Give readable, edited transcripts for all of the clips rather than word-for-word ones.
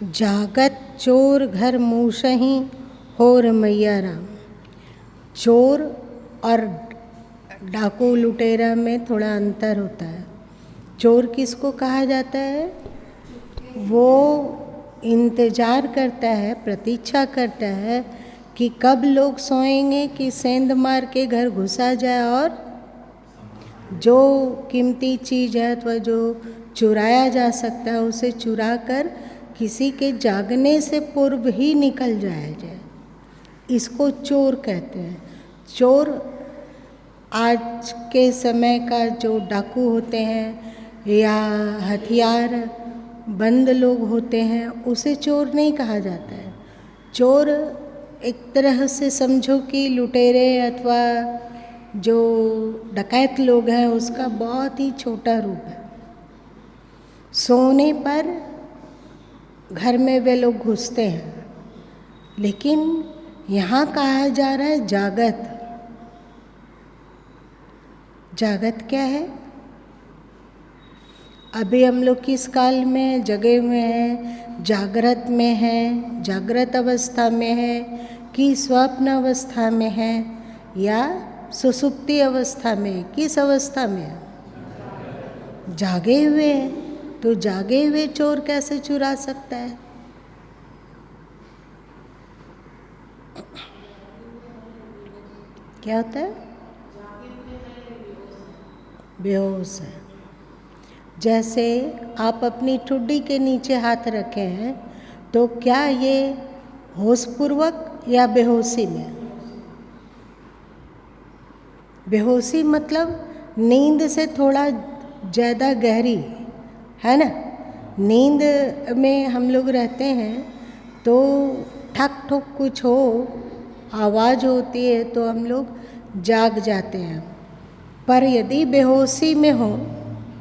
जागत चोर घर मूसही होर मैया राम। चोर और डाकू लुटेरा में थोड़ा अंतर होता है। चोर किसको कहा जाता है? वो इंतज़ार करता है, प्रतीक्षा करता है कि कब लोग सोएंगे कि सेंध मार के घर घुसा जाए और जो कीमती चीज़ है अथवा जो चुराया जा सकता है उसे चुरा कर किसी के जागने से पूर्व ही निकल जाया जाए। इसको चोर कहते हैं। चोर आज के समय का जो डाकू होते हैं या हथियार बंद लोग होते हैं उसे चोर नहीं कहा जाता है। चोर एक तरह से समझो कि लुटेरे अथवा जो डकैत लोग हैं उसका बहुत ही छोटा रूप है। सोने पर घर में वे लोग घुसते हैं, लेकिन यहाँ कहा जा रहा है जागत। जागत क्या है? अभी हम लोग किस काल में जगे हुए हैं? जागृत में हैं, जागृत अवस्था में है कि स्वप्न अवस्था में है या सुसुप्ति अवस्था में? किस अवस्था में है? जागे हुए हैं। तो जागे हुए चोर कैसे चुरा सकता है? क्या होता है? बेहोश है। जैसे आप अपनी ठुड्डी के नीचे हाथ रखे हैं तो क्या ये होशपूर्वक या बेहोशी में? बेहोशी मतलब नींद से थोड़ा ज़्यादा गहरी, है ना? नींद में हम लोग रहते हैं तो ठक ठुक कुछ हो, आवाज़ होती है तो हम लोग जाग जाते हैं। पर यदि बेहोशी में हो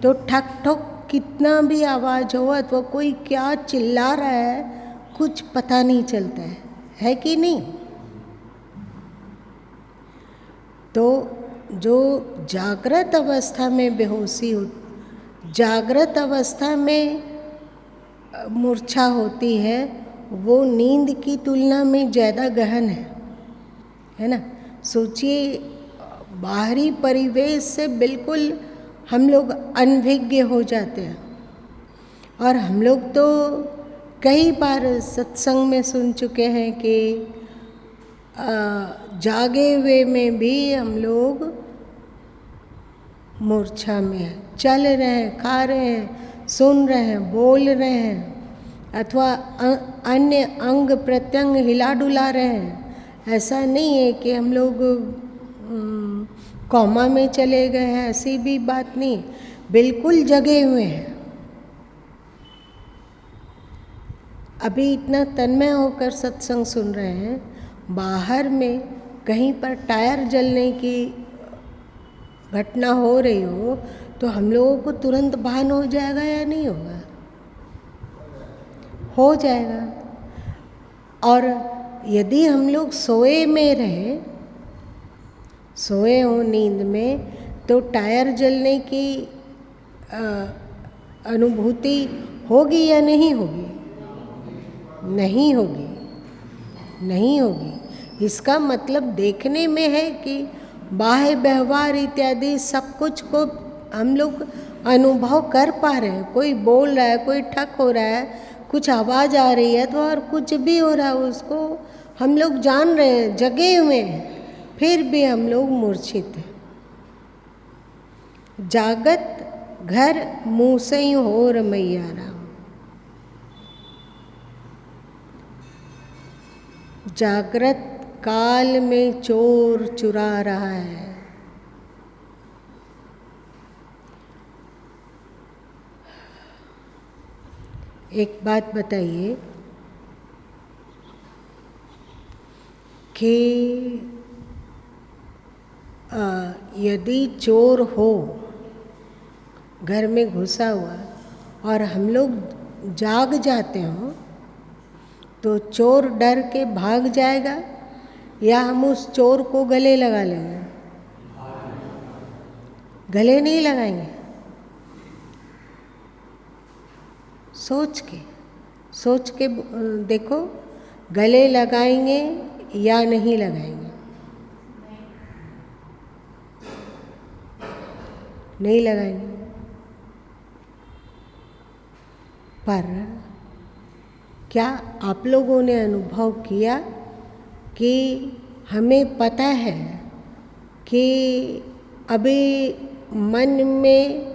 तो ठक ठुक कितना भी आवाज़ हो अथवा कोई क्या चिल्ला रहा है कुछ पता नहीं चलता है कि नहीं? तो जो जागृत अवस्था में बेहोशी हो, जागृत अवस्था में मूर्छा होती है, वो नींद की तुलना में ज़्यादा गहन है ना? सोचिए, बाहरी परिवेश से बिल्कुल हम लोग अनभिज्ञ हो जाते हैं। और हम लोग तो कई बार सत्संग में सुन चुके हैं कि जागे हुए में भी हम लोग मूर्छा में हैं, चल रहे हैं, खा रहे हैं, सुन रहे हैं, बोल रहे हैं अथवा अन्य अंग प्रत्यंग हिला डुला रहे हैं। ऐसा नहीं है कि हम लोग कॉमा में चले गए हैं, ऐसी भी बात नहीं। बिल्कुल जगे हुए हैं। अभी इतना तन्मय होकर सत्संग सुन रहे हैं, बाहर में कहीं पर टायर जलने की घटना हो रही हो तो हम लोगों को तुरंत भान हो जाएगा या नहीं होगा? हो जाएगा। और यदि हम लोग सोए में रहे, सोए हो नींद में, तो टायर जलने की अनुभूति होगी या नहीं होगी? नहीं होगी, नहीं होगी। इसका मतलब देखने में है कि बाह्य व्यवहार इत्यादि सब कुछ को हम लोग अनुभव कर पा रहे हैं। कोई बोल रहा है, कोई ठक हो रहा है, कुछ आवाज़ आ रही है तो और कुछ भी हो रहा है उसको हम लोग जान रहे हैं, जगे हुए हैं, फिर भी हम लोग मूर्छित हैं। जागत घर मूसई होर मैया राम। जागृत काल में चोर चुरा रहा है। एक बात बताइए कि यदि चोर हो घर में घुसा हुआ और हम लोग जाग जाते हो तो चोर डर के भाग जाएगा या हम उस चोर को गले लगा लेंगे? गले नहीं लगाएंगे। सोच के देखो, गले लगाएंगे या नहीं लगाएंगे? नहीं लगाएंगे। पर क्या आप लोगों ने अनुभव किया कि हमें पता है कि अभी मन में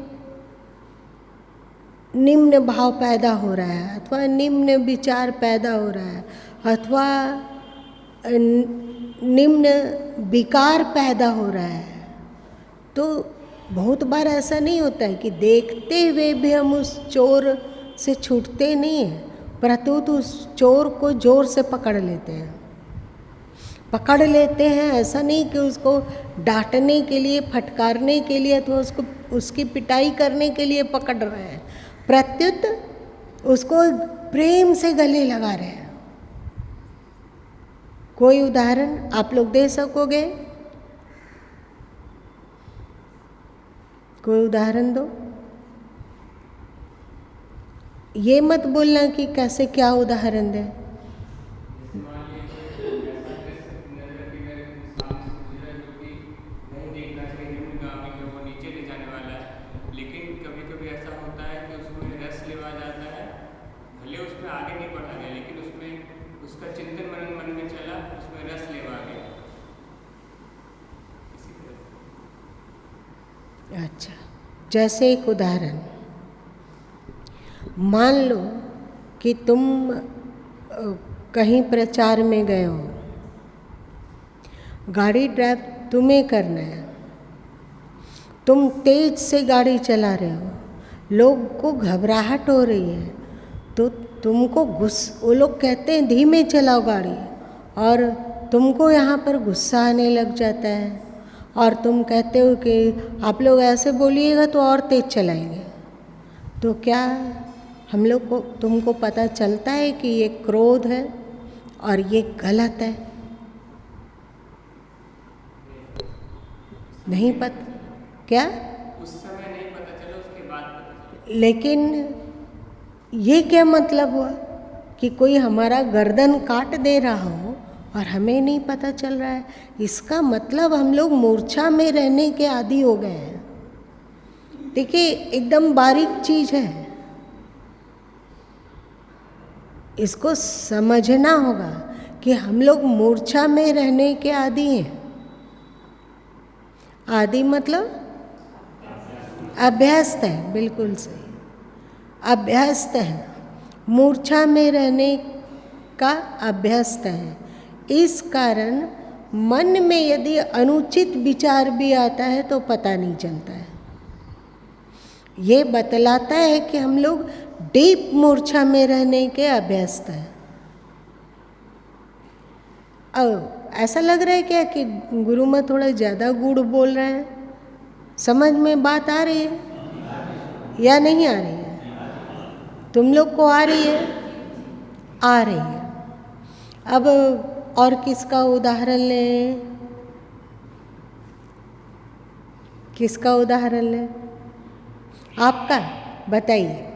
निम्न भाव पैदा हो रहा है, अथवा निम्न विचार पैदा हो रहा है, अथवा निम्न विकार पैदा हो रहा है, तो बहुत बार ऐसा नहीं होता है कि देखते हुए भी हम उस चोर से छूटते नहीं हैं, परंतु तो उस चोर को जोर से पकड़ लेते हैं। पकड़ लेते हैं, ऐसा नहीं कि उसको डांटने के लिए, फटकारने के लिए, तो उसकी पिटाई करने के लिए पकड़ रहे हैं, प्रत्युत उसको प्रेम से गले लगा रहे हैं। कोई उदाहरण आप लोग दे सकोगे? कोई उदाहरण दो। ये मत बोलना कि कैसे, क्या उदाहरण दें। अच्छा, जैसे एक उदाहरण, मान लो कि तुम कहीं प्रचार में गए हो, गाड़ी ड्राइव तुम्हें करना है, तुम तेज से गाड़ी चला रहे हो, लोग को घबराहट हो रही है, तो तुमको वो लोग कहते हैं धीमे चलाओ गाड़ी, और तुमको यहाँ पर गुस्सा आने लग जाता है, और तुम कहते हो कि आप लोग ऐसे बोलिएगा तो और तेज चलाएंगे। तो क्या हम लोग को, तुमको पता चलता है कि ये क्रोध है और ये गलत है? नहीं पता। क्या? उस समय नहीं पता चला, उसके बाद पता चला। लेकिन ये क्या मतलब हुआ कि कोई हमारा गर्दन काट दे रहा हो और हमें नहीं पता चल रहा है? इसका मतलब हम लोग मूर्छा में रहने के आदी हो गए हैं। देखिए, एकदम बारीक चीज है, इसको समझना होगा कि हम लोग मूर्छा में रहने के आदी हैं। आदि मतलब अभ्यस्त है, बिल्कुल सही, अभ्यस्त है, मूर्छा में रहने का अभ्यस्त है। इस कारण मन में यदि अनुचित विचार भी आता है तो पता नहीं चलता है। ये बतलाता है कि हम लोग डीप मूर्छा में रहने के अभ्यस्त हैं। अब ऐसा लग रहा है क्या कि गुरु में थोड़ा ज़्यादा गुड़ बोल रहे हैं? समझ में बात आ रही है या नहीं आ रही है? तुम लोग को आ रही है? आ रही है। अब और किसका उदाहरण लें? किसका उदाहरण लें? आपका बताइए।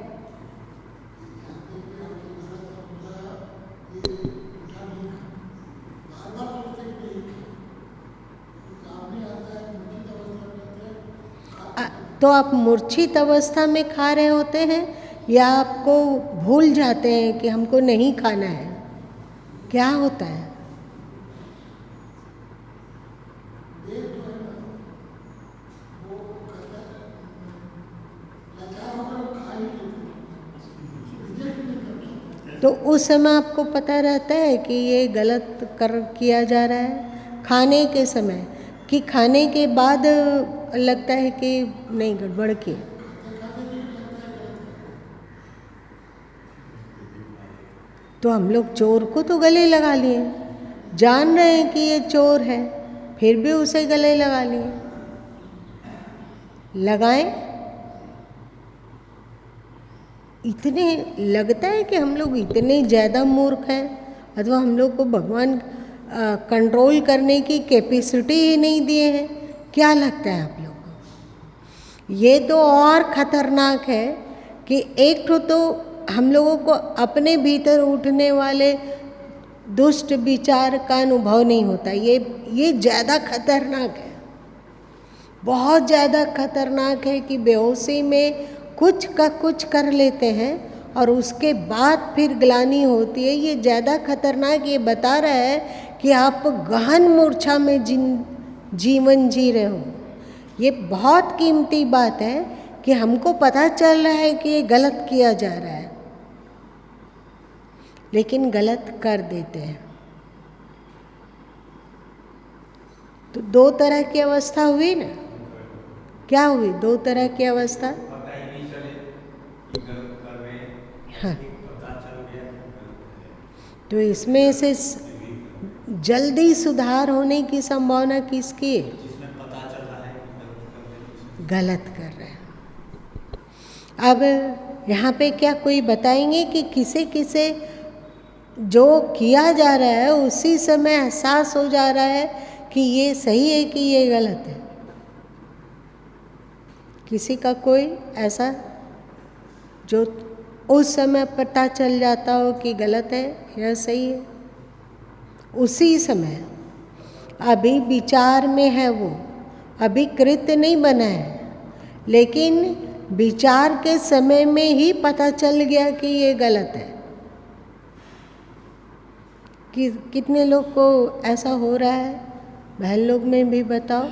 तो आप मूर्छित अवस्था में खा रहे होते हैं या आपको भूल जाते हैं कि हमको नहीं खाना है? क्या होता है? तो उस समय आपको पता रहता है कि ये गलत किया जा रहा है खाने के समय, कि खाने के बाद लगता है कि नहीं, गड़बड़ की? तो हम लोग चोर को तो गले लगा लिए, जान रहे हैं कि ये चोर है, फिर भी उसे गले लगा लिए। लगाएं? इतने लगता है कि हम लोग इतने ज़्यादा मूर्ख हैं, अथवा हम लोग को भगवान कंट्रोल करने की कैपेसिटी ही नहीं दिए हैं। क्या लगता है आप लोग को? ये तो और खतरनाक है कि एक तो हम लोगों को अपने भीतर उठने वाले दुष्ट विचार का अनुभव नहीं होता। ये ज़्यादा खतरनाक है, बहुत ज़्यादा खतरनाक है कि बेहोशी में कुछ का कुछ कर लेते हैं और उसके बाद फिर ग्लानि होती है। ये ज़्यादा खतरनाक, ये बता रहा है कि आप गहन मूर्छा में जीवन जी रहे हो। ये बहुत कीमती बात है कि हमको पता चल रहा है कि ये गलत किया जा रहा है, लेकिन गलत कर देते हैं। तो दो तरह की अवस्था हुई ना, क्या हुई? दो तरह की अवस्था। हाँ, तो इसमें से जल्दी सुधार होने की संभावना किसकी है? गलत कर रहे हैं। अब यहाँ पे क्या कोई बताएंगे कि किसे किसे जो किया जा रहा है उसी समय एहसास हो जा रहा है कि ये सही है कि ये गलत है? किसी का कोई ऐसा जो उस समय पता चल जाता हो कि गलत है या सही है? उसी समय, अभी विचार में है वो, अभी कृत्य नहीं बना है, लेकिन विचार के समय में ही पता चल गया कि ये गलत है। कि कितने लोग को ऐसा हो रहा है? बहन लोग में भी बताओ।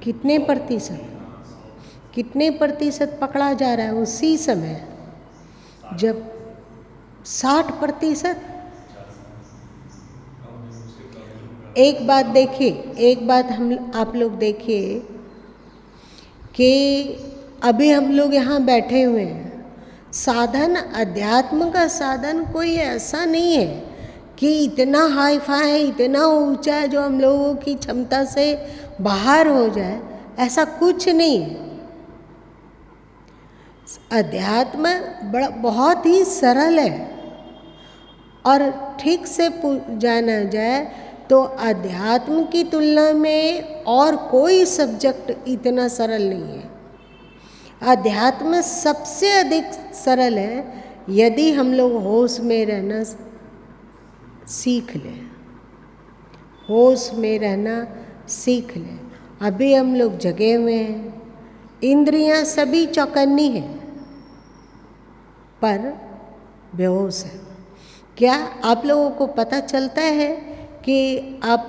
कितने प्रतिशत, कितने प्रतिशत पकड़ा जा रहा है उसी समय? जब 60%। एक बात देखिए, एक बात आप लोग देखिए कि अभी हम लोग यहाँ बैठे हुए हैं, साधन, अध्यात्म का साधन कोई ऐसा नहीं है कि इतना हाई फाई है, इतना ऊंचा है जो हम लोगों की क्षमता से बाहर हो जाए, ऐसा कुछ नहीं है। अध्यात्म बहुत ही सरल है, और ठीक से जाना जाए तो अध्यात्म की तुलना में और कोई सब्जेक्ट इतना सरल नहीं है। अध्यात्म सबसे अधिक सरल है यदि हम लोग होश में रहना सीख लें, होश में रहना सीख लें। अभी हम लोग जगे हुए हैं, इंद्रियां सभी चौकन्नी हैं, पर बेहोश है। क्या आप लोगों को पता चलता है कि आप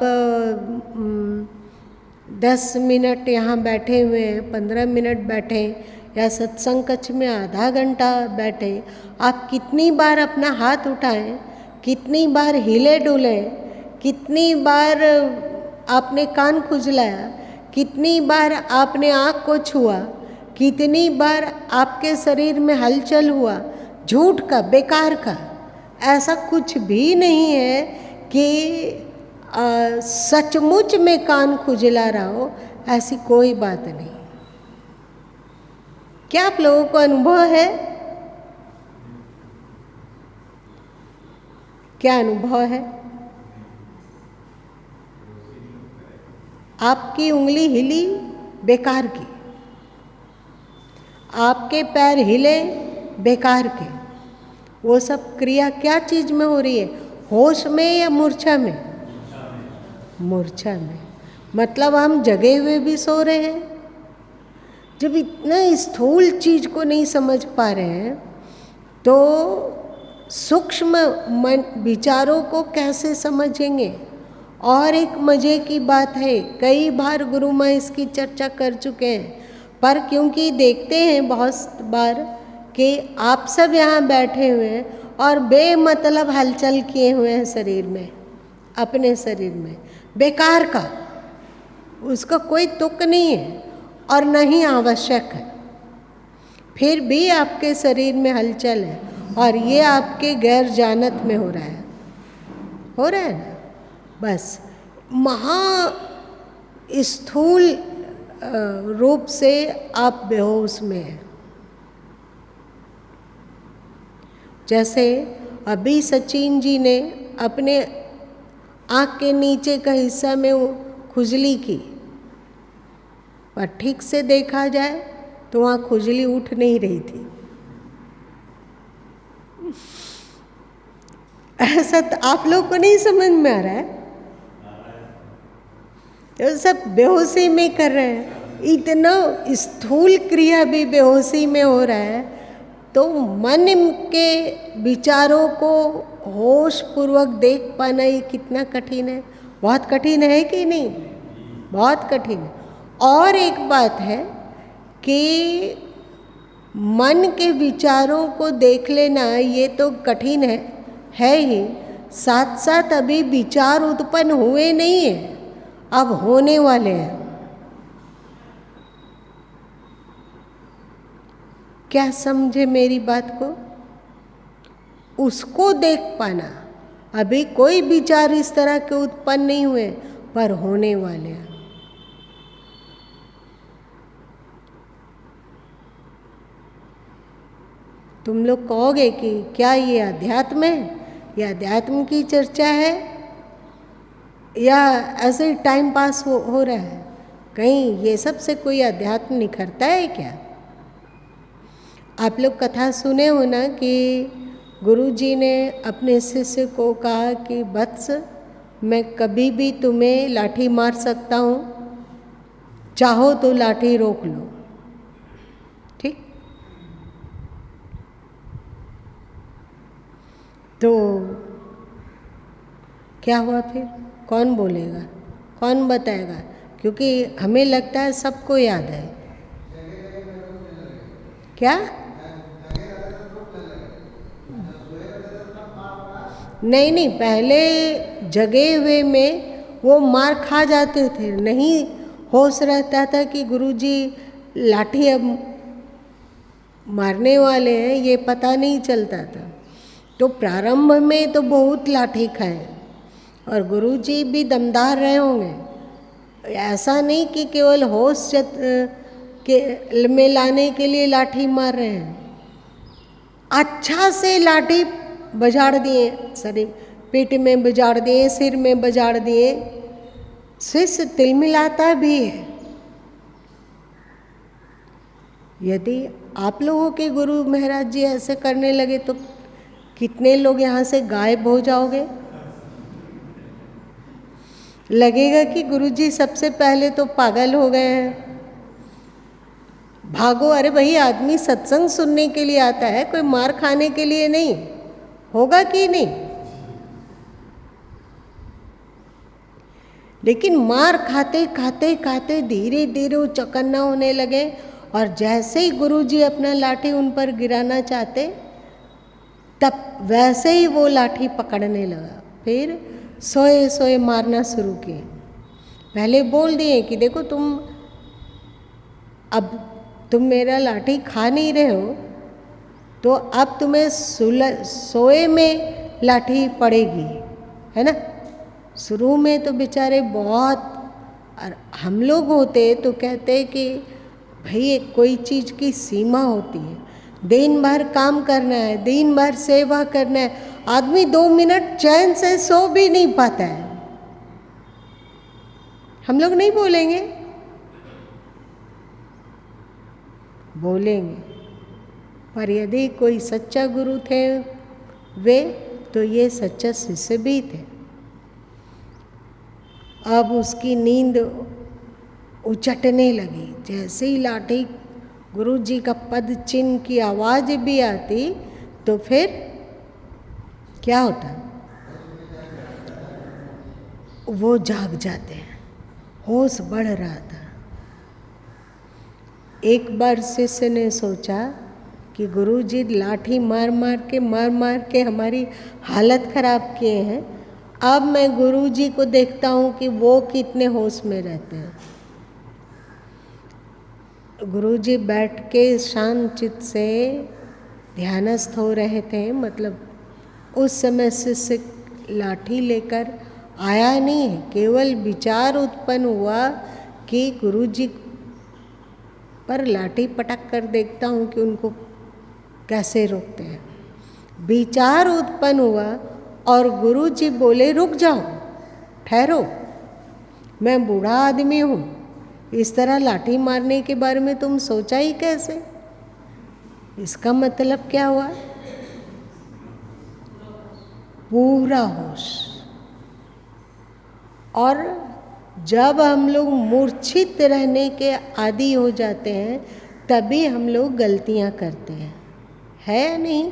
10 मिनट यहाँ बैठे हुए हैं, 15 मिनट बैठे, या सत्संग कक्ष में आधा घंटा बैठे, आप कितनी बार अपना हाथ उठाएं, कितनी बार हिले डुले, कितनी बार आपने कान खुजलाया, कितनी बार आपने आँख को छुआ, कितनी बार आपके शरीर में हलचल हुआ? झूठ का, बेकार का। ऐसा कुछ भी नहीं है कि सचमुच में कान खुजला रहा हो, ऐसी कोई बात नहीं। क्या आप लोगों को अनुभव है? क्या अनुभव है? आपकी उंगली हिली, बेकार की। आपके पैर हिले, बेकार के। वो सब क्रिया क्या चीज में हो रही है? होश में या मूर्छा में? मूर्छा में। मतलब हम जगे हुए भी सो रहे हैं। जब इतना स्थूल चीज को नहीं समझ पा रहे हैं तो सूक्ष्म मन विचारों को कैसे समझेंगे? और एक मजे की बात है, कई बार गुरु माँ इसकी चर्चा कर चुके हैं, पर क्योंकि देखते हैं बहुत बार कि आप सब यहाँ बैठे हुए हैं और बेमतलब हलचल किए हुए हैं शरीर में, अपने शरीर में, बेकार का, उसका कोई तुक नहीं है और न ही आवश्यक है, फिर भी आपके शरीर में हलचल है और ये आपके गैर जानत में हो रहा है, हो रहा है ना? बस महा स्थूल रूप से आप बेहोश में हैं। जैसे अभी सचिन जी ने अपने आँख के नीचे का हिस्सा में वो खुजली की, पर ठीक से देखा जाए तो वहाँ खुजली उठ नहीं रही थी। ऐसा तो आप लोग को नहीं समझ में आ रहा है? तो सब बेहोशी में कर रहे हैं, इतना स्थूल क्रिया भी बेहोशी में हो रहा है। तो मन के विचारों को होश पूर्वक देख पाना ये कितना कठिन है, बहुत कठिन है कि नहीं? बहुत कठिन है। और एक बात है कि मन के विचारों को देख लेना ये तो कठिन है ही, साथ साथ अभी विचार उत्पन्न हुए नहीं है, अब होने वाले हैं। क्या समझे मेरी बात को? उसको देख पाना, अभी कोई विचार इस तरह के उत्पन्न नहीं हुए पर होने वाले हैं। तुम लोग कहोगे कि क्या ये अध्यात्म है, या अध्यात्म की चर्चा है, या ऐसे ही टाइम पास हो रहा है? कहीं ये सब से कोई अध्यात्म निखरता है क्या? आप लोग कथा सुने हो ना कि गुरुजी ने अपने शिष्य को कहा कि वत्स, मैं कभी भी तुम्हें लाठी मार सकता हूँ, चाहो तो लाठी रोक लो। ठीक? तो क्या हुआ फिर? कौन बोलेगा, कौन बताएगा? क्योंकि हमें लगता है सबको याद है। क्या? नहीं, पहले जगे हुए में वो मार खा जाते थे, नहीं होश रहता था कि गुरुजी लाठी अब मारने वाले हैं, ये पता नहीं चलता था। तो प्रारंभ में तो बहुत लाठी खाए, और गुरुजी भी दमदार रहे होंगे। ऐसा नहीं कि केवल होश के में लाने के लिए लाठी मार रहे हैं, अच्छा से लाठी बजाड़ दिए, शरीर पेट में बजाड़ दिए, सिर में बजाड़ दिए। शिष्य तिलमिलाता भी है। यदि आप लोगों के गुरु महाराज जी ऐसे करने लगे तो कितने लोग यहाँ से गायब हो जाओगे। लगेगा कि गुरुजी सबसे पहले तो पागल हो गए हैं, भागो। अरे भाई, आदमी सत्संग सुनने के लिए आता है, कोई मार खाने के लिए नहीं। होगा कि नहीं? लेकिन मार खाते खाते खाते धीरे धीरे वो चौकन्ना होने लगे, और जैसे ही गुरुजी अपना लाठी उन पर गिराना चाहते, तब वैसे ही वो लाठी पकड़ने लगा। फिर सोए सोए मारना शुरू किए। पहले बोल दिए कि देखो अब तुम मेरा लाठी खा नहीं रहे हो, तो अब तुम्हें सोए में लाठी पड़ेगी, है ना। शुरू में तो बेचारे बहुत, और हम लोग होते तो कहते कि भाई कोई चीज़ की सीमा होती है, दिन भर काम करना है, दिन भर सेवा करना है, आदमी 2 मिनट चैन से सो भी नहीं पाता है। हम लोग नहीं बोलेंगे? बोलेंगे। पर यदि कोई सच्चा गुरु थे वे, तो ये सच्चा शिष्य भी थे। अब उसकी नींद उचटने लगी। जैसे ही लाठी गुरु जी का पद चिन्ह की आवाज़ भी आती, तो फिर क्या होता? वो जाग जाते हैं। होश बढ़ रहा था। एक बार शिष्य ने सोचा कि गुरुजी लाठी मार मार के हमारी हालत खराब किए हैं, अब मैं गुरुजी को देखता हूँ कि वो कितने होश में रहते हैं। गुरुजी बैठ के शांत चित्त से ध्यानस्थ हो रहे थे। मतलब उस समय शिष्य लाठी लेकर आया नहीं है, केवल विचार उत्पन्न हुआ कि गुरुजी पर लाठी पटक कर देखता हूँ कि उनको कैसे रोकते हैं। विचार उत्पन्न हुआ और गुरु जी बोले रुक जाओ, ठहरो, मैं बूढ़ा आदमी हूँ, इस तरह लाठी मारने के बारे में तुम सोचा ही कैसे? इसका मतलब क्या हुआ? पूरा होश। और जब हम लोग मूर्छित रहने के आदी हो जाते हैं तभी हम लोग गलतियां करते हैं, है या नहीं?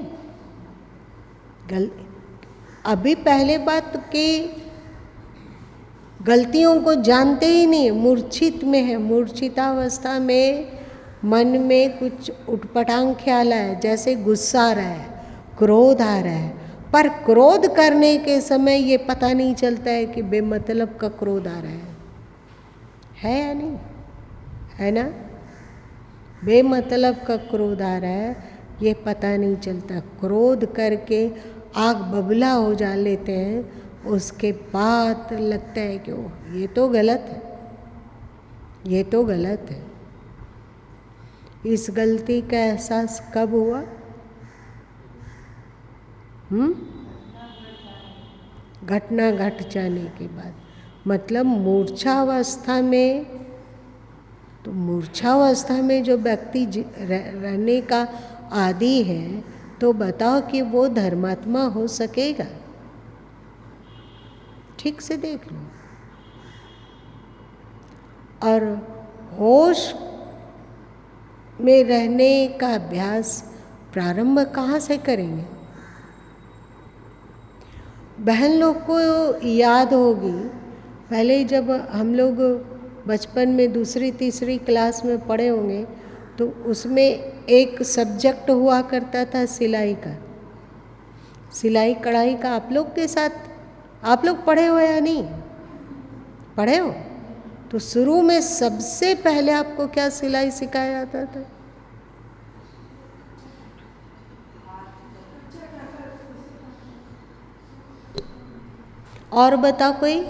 अभी पहले बात कि गलतियों को जानते ही नहीं, मूर्छित में है। मूर्छितावस्था में मन में कुछ उटपटांग ख्याल है, जैसे गुस्सा आ रहा है, क्रोध आ रहा है, पर क्रोध करने के समय ये पता नहीं चलता है कि बेमतलब का क्रोध आ रहा है या नहीं? है ना? बेमतलब का क्रोध आ रहा है, ये पता नहीं चलता। क्रोध करके आग बबला हो जा लेते हैं, उसके बाद लगता है कि ओह ये तो गलत है, ये तो गलत है। इस गलती का एहसास कब हुआ? घटना घट जाने के बाद। मतलब मूर्छावस्था में, तो मूर्छावस्था में जो व्यक्ति रहने का आदी है, तो बताओ कि वो धर्मात्मा हो सकेगा? ठीक से देख लो। और होश में रहने का अभ्यास प्रारंभ कहाँ से करेंगे? बहन लोग को याद होगी, पहले जब हम लोग बचपन में दूसरी तीसरी क्लास में पढ़े होंगे तो उसमें एक सब्जेक्ट हुआ करता था सिलाई का, सिलाई कढ़ाई का। आप लोग के साथ आप लोग पढ़े हो या नहीं पढ़े हो? तो शुरू में सबसे पहले आपको क्या सिलाई सिखाया जाता था? और बताओ कोई?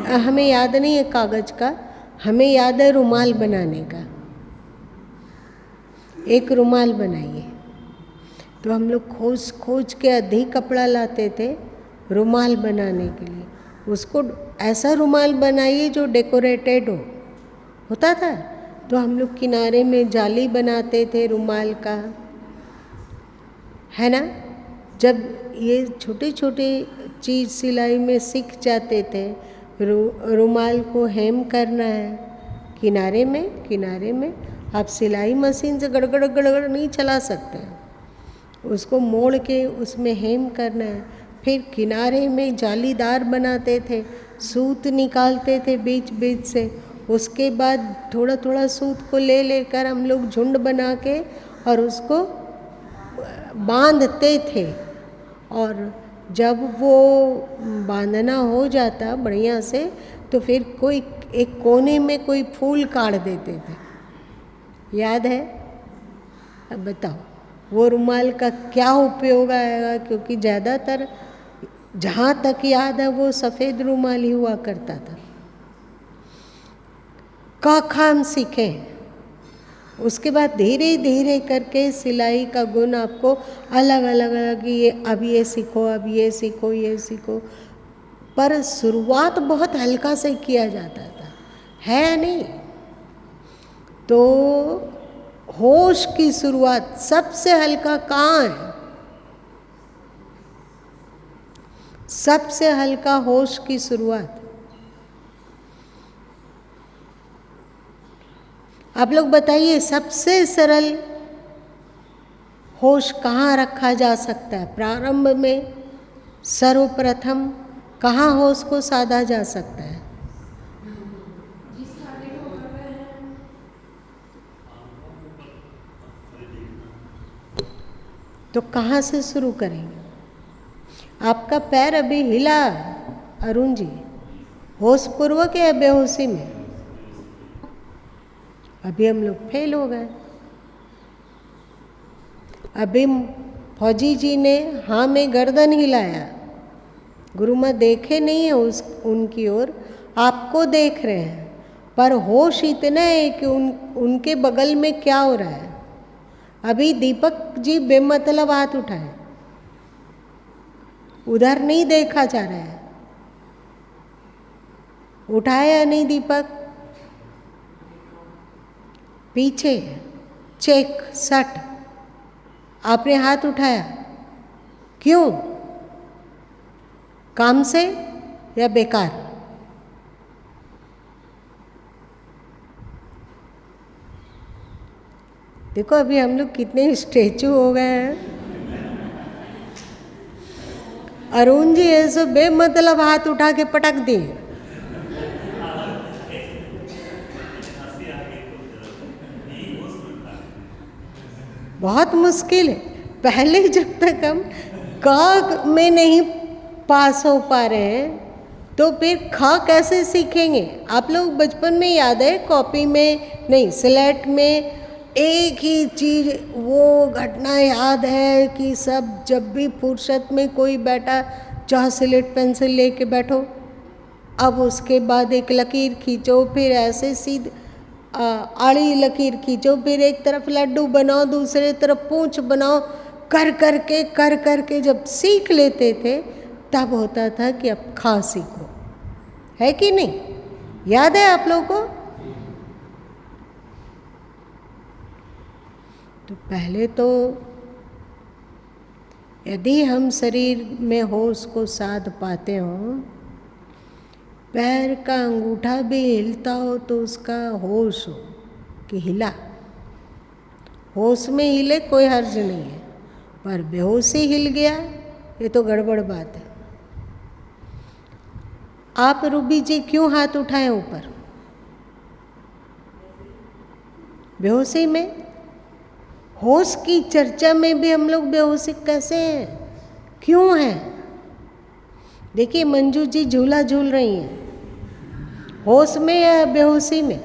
हमें याद नहीं है कागज का, हमें याद है रुमाल बनाने का। एक रुमाल बनाइए, तो हम लोग खोज खोज के अधिक कपड़ा लाते थे रुमाल बनाने के लिए। उसको ऐसा रुमाल बनाइए जो डेकोरेटेड होता था। तो हम लोग किनारे में जाली बनाते थे रुमाल का, है ना? जब ये छोटे छोटे चीज़ सिलाई में सीख जाते थे, रुमाल को हेम करना है किनारे में आप सिलाई मशीन से गड़गड़ गड़गड़ नहीं चला सकते, उसको मोड़ के उसमें हेम करना है। फिर किनारे में जालीदार बनाते थे, सूत निकालते थे बीच बीच से, उसके बाद थोड़ा थोड़ा सूत को ले लेकर हम लोग झुंड बना के और उसको बांधते थे। और जब वो बांधना हो जाता बढ़िया से, तो फिर कोई एक कोने में कोई फूल काट देते थे, याद है? अब बताओ वो रुमाल का क्या उपयोग आएगा? क्योंकि ज़्यादातर जहाँ तक याद है वो सफ़ेद रुमाल ही हुआ करता था। का काम सीखे, उसके बाद धीरे धीरे करके सिलाई का गुण आपको अलग अलग अलग, ये अब ये सीखो, अब ये सीखो, ये सीखो। पर शुरुआत बहुत हल्का से किया जाता था, है नहीं? तो होश की शुरुआत सबसे हल्का कहाँ है? सबसे हल्का होश की शुरुआत आप लोग बताइए, सबसे सरल होश कहाँ रखा जा सकता है? प्रारंभ में सर्वप्रथम कहाँ होश को साधा जा सकता है? तो कहाँ से शुरू करेंगे? आपका पैर अभी हिला अरुण जी, होशपूर्वक या बेहोशी में? अभी हम लोग फेल हो गए। अभी फौजी जी ने हाँ में गर्दन हिलाया, गुरु माँ देखे नहीं है उनकी ओर, आपको देख रहे हैं, पर होश इतना है कि उनके बगल में क्या हो रहा है। अभी दीपक जी बेमतलब हाथ उठाए, उधर नहीं देखा जा रहा है। उठाया या नहीं दीपक? पीछे चेक सट, आपने हाथ उठाया क्यों? काम से या बेकार? देखो अभी हम लोग कितने स्टैचू हो गए हैं। अरुण जी ऐसे बेमतलब हाथ उठा के पटक दिए। बहुत मुश्किल है। पहले जब तक हम क में नहीं पास हो पा रहे हैं तो फिर ख कैसे सीखेंगे? आप लोग बचपन में याद है कॉपी में नहीं स्लेट में एक ही चीज़ वो घटना याद है कि सब जब भी फुर्सत में कोई बैठा चाहे स्लेट पेंसिल लेके बैठो, अब उसके बाद एक लकीर खींचो, फिर ऐसे सीधे आड़ी लकीर खींचो, फिर एक तरफ लड्डू बनाओ, दूसरे तरफ पूंछ बनाओ, कर करके जब सीख लेते थे तब होता था कि अब खा सीखो, है कि नहीं? याद है आप लोगों को? तो पहले तो यदि हम शरीर में होश को साध पाते हों, पैर का अंगूठा भी हिलता हो तो उसका होश हो कि हिला, होश में हिले कोई हर्ज नहीं है, पर बेहोशी हिल गया ये तो गड़बड़ बात है। आप रूबी जी क्यों हाथ उठाए ऊपर? बेहोशी में? होश की चर्चा में भी हम लोग बेहोशी कैसे हैं? क्यों हैं? देखिए मंजू जी झूला झूल रही हैं, होश में या बेहोशी में?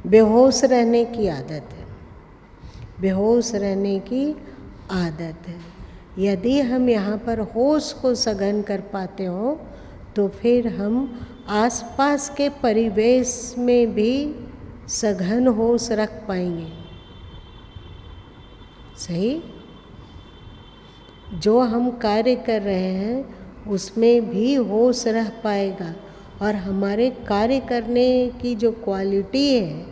बेहोश रहने की आदत है, बेहोश रहने की आदत है। यदि हम यहाँ पर होश को सघन कर पाते हो तो फिर हम आसपास के परिवेश में भी सघन होश रख पाएंगे। सही? जो हम कार्य कर रहे हैं उसमें भी होश रह पाएगा और हमारे कार्य करने की जो क्वालिटी है,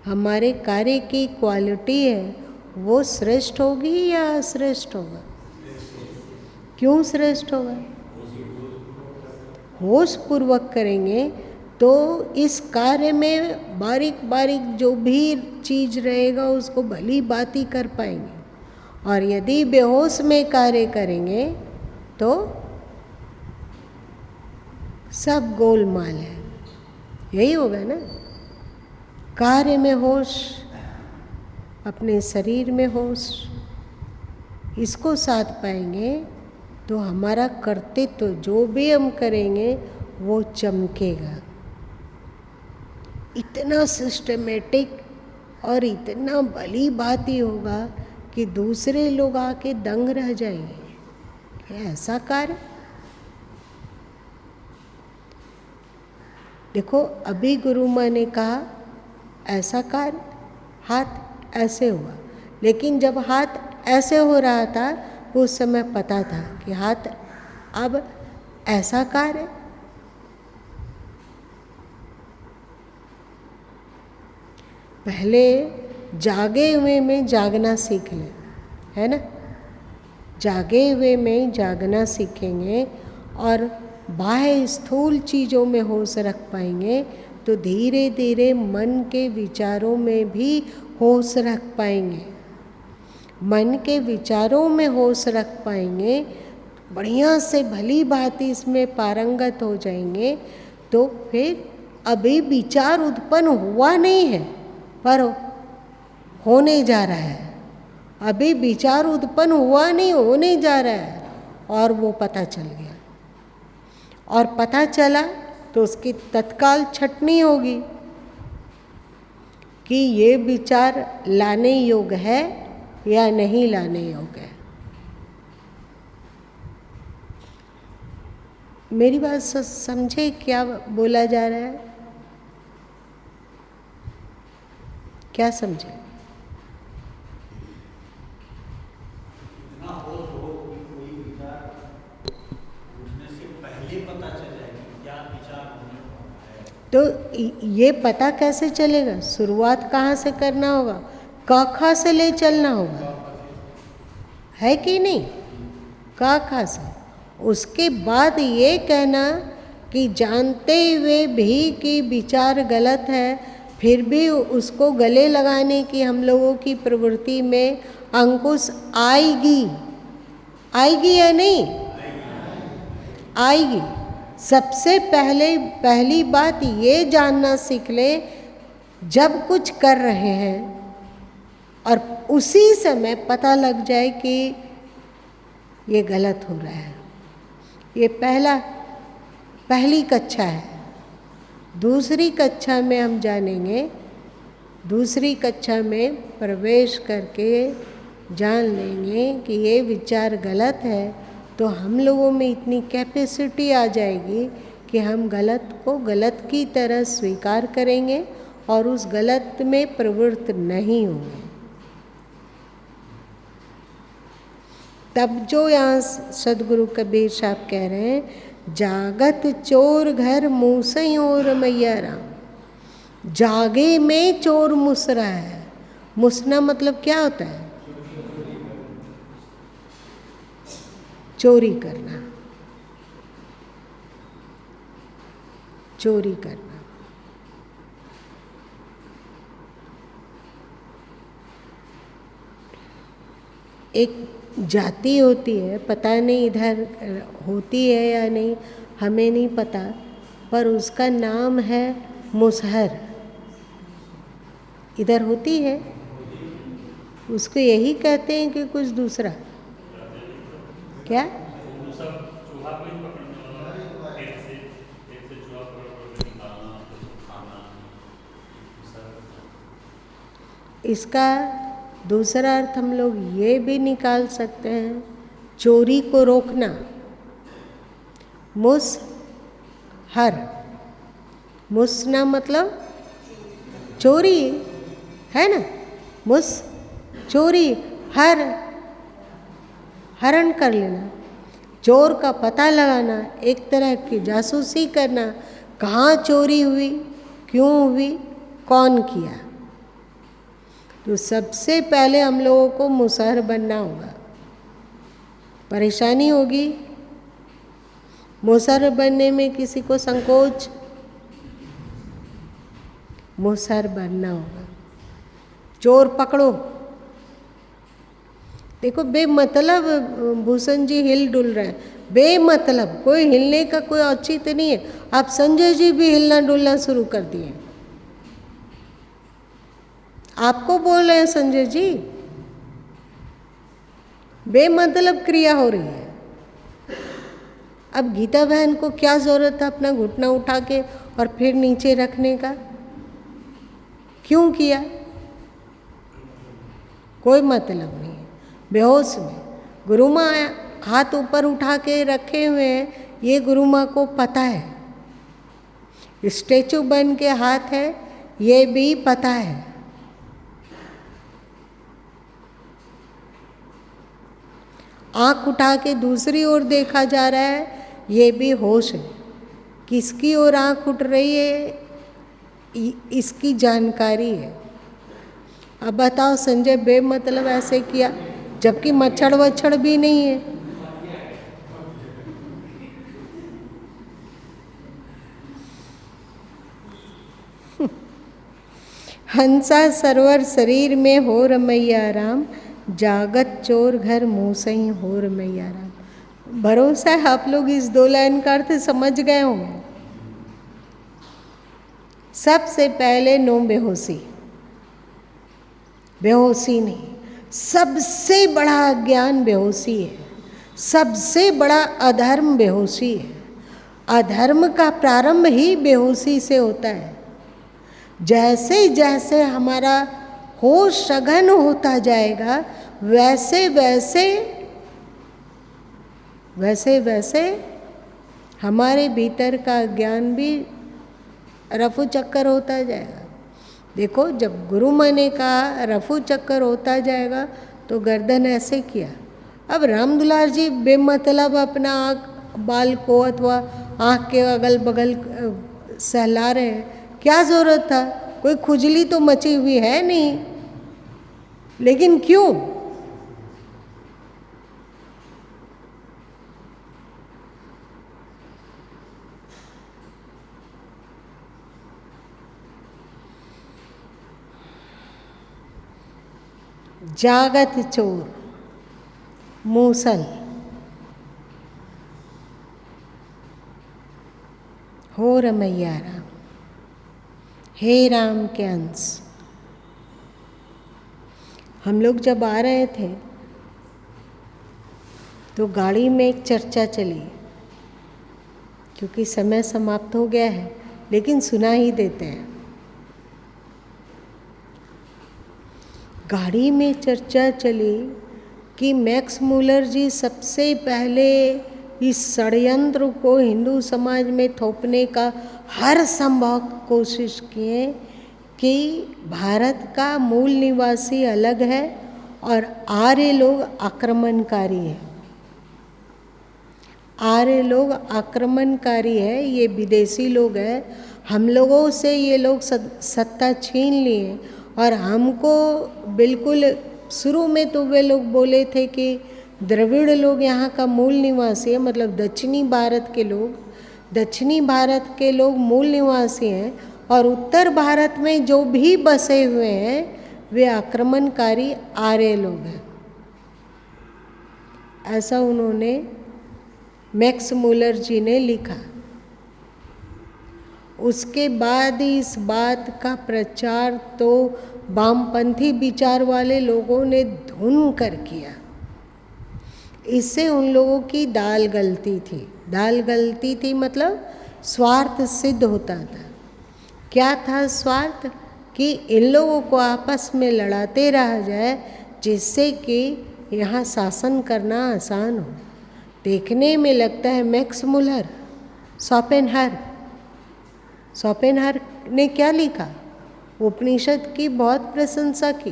हमारे कार्य की क्वालिटी है, वो श्रेष्ठ होगी या अश्रेष्ठ होगा? क्यों श्रेष्ठ होगा? होश पूर्वक करेंगे तो इस कार्य में बारीक बारीक जो भी चीज़ रहेगा उसको भली बाती कर पाएंगे। और यदि बेहोश में कार्य करेंगे तो सब गोलमाल है। यही होगा ना? कार्य में होश, अपने शरीर में होश, इसको साध पाएंगे तो हमारा कर्तव्य जो भी हम करेंगे वो चमकेगा। इतना सिस्टमेटिक और इतना भली बाती होगा कि दूसरे लोग आके दंग रह जाएंगे कि ऐसा कार्य। देखो अभी गुरु माँ ने कहा ऐसा कार्य, हाथ ऐसे हुआ, लेकिन जब हाथ ऐसे हो रहा था उस समय पता था कि हाथ अब ऐसा कार्य। पहले जागे हुए में जागना सीख लें, है ना? जागे हुए में जागना सीखेंगे और बाह्य स्थूल चीज़ों में होश रख पाएंगे तो धीरे धीरे मन के विचारों में भी होश रख पाएंगे। मन के विचारों में होश रख पाएंगे, बढ़िया से भली बात इसमें पारंगत हो जाएंगे तो फिर अभी विचार उत्पन्न हुआ नहीं है पर होने जा रहा है। अभी विचार उत्पन्न हुआ नहीं, होने जा रहा है और वो पता चल गया। और पता चला तो उसकी तत्काल छटनी होगी कि ये विचार लाने योग्य है या नहीं लाने योग्य है। मेरी बात समझे क्या बोला जा रहा है? क्या समझे? तो ये पता कैसे चलेगा? शुरुआत कहाँ से करना होगा? क से ले चलना होगा, है कि नहीं? क से। उसके बाद ये कहना कि जानते हुए भी कि विचार गलत है, फिर भी उसको गले लगाने की हम लोगों की प्रवृत्ति में अंकुश आएगी। आएगी या नहीं? आएगी। सबसे पहली बात ये जानना सीख ले, जब कुछ कर रहे हैं और उसी समय पता लग जाए कि ये गलत हो रहा है, ये पहली कक्षा है। दूसरी कक्षा में हम जानेंगे, दूसरी कक्षा में प्रवेश करके जान लेंगे कि ये विचार गलत है, तो हम लोगों में इतनी कैपेसिटी आ जाएगी कि हम गलत को गलत की तरह स्वीकार करेंगे और उस गलत में प्रवृत्त नहीं होंगे। तब जो यहाँ सदगुरु कबीर साहब कह रहे हैं, जागत चोर घर मूसई और मैया राम। जागे में चोर मुस रहा है। मुसना मतलब क्या होता है? चोरी करना, चोरी करना। एक जाति होती है, पता नहीं इधर होती है या नहीं, हमें नहीं पता, पर उसका नाम है मुसहर। इधर होती है, उसको यही कहते हैं कि कुछ दूसरा? क्या? इसका दूसरा अर्थ हम लोग ये भी निकाल सकते हैं, चोरी को रोकना। मुसहर, मुसना मतलब चोरी है ना, मुस चोरी, हर हरण कर लेना, चोर का पता लगाना, एक तरह की जासूसी करना, कहाँ चोरी हुई, क्यों हुई, कौन किया। तो सबसे पहले हम लोगों को मुसहर बनना होगा। परेशानी होगी, मुसहर बनने में किसी को संकोच, मुसहर बनना होगा। चोर पकड़ो। देखो बेमतलब भूषण जी हिल डुल रहे हैं, बेमतलब, कोई हिलने का कोई औचित्य नहीं है। आप संजय जी भी हिलना डुलना शुरू कर दिए। आपको बोल रहे हैं संजय जी, बेमतलब क्रिया हो रही है। अब गीता बहन को क्या जरूरत है अपना घुटना उठा के और फिर नीचे रखने का? क्यों किया? कोई मतलब नहीं है। बेहोश में गुरु माँ हाथ ऊपर उठा के रखे हुए हैं, ये गुरु माँ को पता है। स्टैचू बन के हाथ है, ये भी पता है। आँख उठा के दूसरी ओर देखा जा रहा है, ये भी होश है। किसकी ओर आँख उठ रही है, इसकी जानकारी है। अब बताओ, संजय बेमतलब ऐसे किया, जबकि मच्छर वच्छर भी नहीं है। हंसा सरवर शरीर में हो रमैया राम, जागत चोर घर मूसई हो रमैया राम। भरोसा है आप लोग इस 2 लाइन का अर्थ समझ गए होंगे। सबसे पहले नो बेहोशी, बेहोशी नहीं, सबसे बड़ा अज्ञान बेहोशी है, सबसे बड़ा अधर्म बेहोशी है। अधर्म का प्रारंभ ही बेहोशी से होता है। जैसे जैसे हमारा होश सघन होता जाएगा, वैसे वैसे हमारे भीतर का ज्ञान भी रफू चक्कर होता जाएगा। देखो, जब गुरु माँ ने कहा रफू चक्कर होता जाएगा तो गर्दन ऐसे किया। अब रामदुलार जी बेमतलब अपना आँख बाल को अथवा आँख के अगल बगल सहला रहे हैं, क्या ज़रूरत था? कोई खुजली तो मची हुई है नहीं, लेकिन क्यों? जागत चोर मूसल हो रमैया राम, हे राम के अंश। हम लोग जब आ रहे थे तो गाड़ी में एक चर्चा चली, क्योंकि समय समाप्त हो गया है लेकिन सुना ही देते हैं। गाड़ी में चर्चा चली कि मैक्स मुलर जी सबसे पहले इस षड्यंत्र को हिंदू समाज में थोपने का हर संभव कोशिश किए कि भारत का मूल निवासी अलग है और आर्य लोग आक्रमणकारी है। आर्य लोग आक्रमणकारी है, ये विदेशी लोग हैं, हम लोगों से ये लोग सत्ता छीन लिए। और हमको बिल्कुल शुरू में तो वे लोग बोले थे कि द्रविड़ लोग यहाँ का मूल निवासी है, मतलब दक्षिणी भारत के लोग मूल निवासी हैं, और उत्तर भारत में जो भी बसे हुए हैं वे आक्रमणकारी आर्य लोग हैं। ऐसा उन्होंने मैक्स मुलर जी ने लिखा। उसके बाद इस बात का प्रचार तो वामपंथी विचार वाले लोगों ने धुन कर किया। इससे उन लोगों की दाल गलती थी मतलब स्वार्थ सिद्ध होता था। क्या था स्वार्थ? कि इन लोगों को आपस में लड़ाते रहा जाए जिससे कि यहाँ शासन करना आसान हो। देखने में लगता है मैक्स मुलर, शोपेनहायर ने क्या लिखा? उपनिषद की बहुत प्रशंसा की,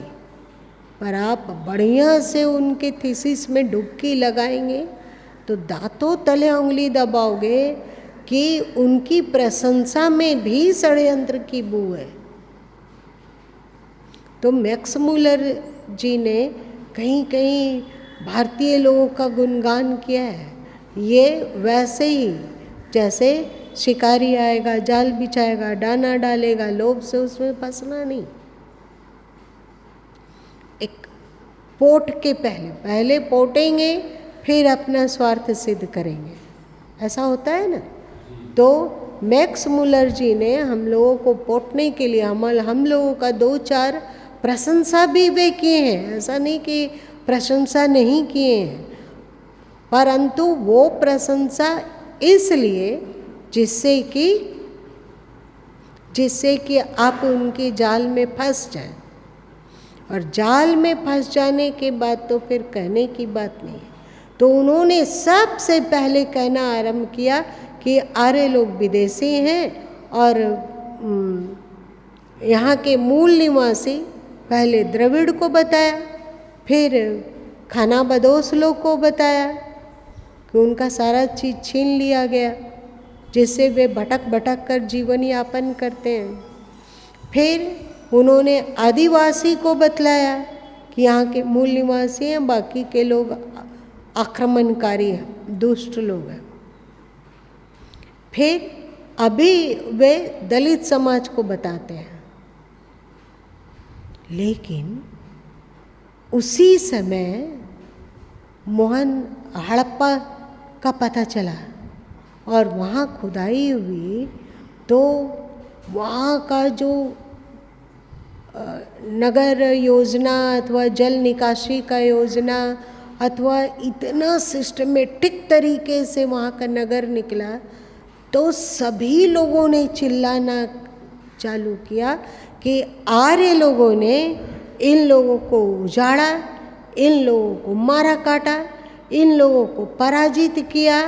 पर आप बढ़िया से उनके थीसिस में डुबकी लगाएंगे तो दांतों तले उंगली दबाओगे कि उनकी प्रशंसा में भी षड्यंत्र की बू है। तो मैक्स मुलर जी ने कहीं कहीं भारतीय लोगों का गुणगान किया है। ये वैसे ही जैसे शिकारी आएगा, जाल बिछाएगा, दाना डालेगा, लोभ से उसमें फंसना नहीं। एक पोट के पहले पोटेंगे, फिर अपना स्वार्थ सिद्ध करेंगे, ऐसा होता है ना। तो मैक्स मुलर जी ने हम लोगों को पोटने के लिए हम लोगों का 2-4 प्रशंसा भी वे किए हैं, ऐसा नहीं कि प्रशंसा नहीं किए हैं, परंतु वो प्रशंसा इसलिए जिससे कि आप उनके जाल में फंस जाएं, और जाल में फंस जाने के बाद तो फिर कहने की बात नहीं है। तो उन्होंने सबसे पहले कहना आरंभ किया कि आर्य लोग विदेशी हैं और यहाँ के मूल निवासी, पहले द्रविड़ को बताया, फिर खानाबदोश लोग को बताया कि उनका सारा चीज़ छीन लिया गया जिससे वे भटक कर जीवन यापन करते हैं। फिर उन्होंने आदिवासी को बतलाया कि यहाँ के मूल निवासी हैं, बाकी के लोग आक्रमणकारी हैं, दुष्ट लोग हैं। फिर अभी वे दलित समाज को बताते हैं, लेकिन उसी समय मोहन हड़प्पा का पता चला और वहाँ खुदाई हुई तो वहाँ का जो नगर योजना अथवा जल निकासी का योजना अथवा इतना सिस्टमेटिक तरीके से वहाँ का नगर निकला, तो सभी लोगों ने चिल्लाना चालू किया कि आर्य लोगों ने इन लोगों को उजाड़ा, इन लोगों को मारा काटा, इन लोगों को पराजित किया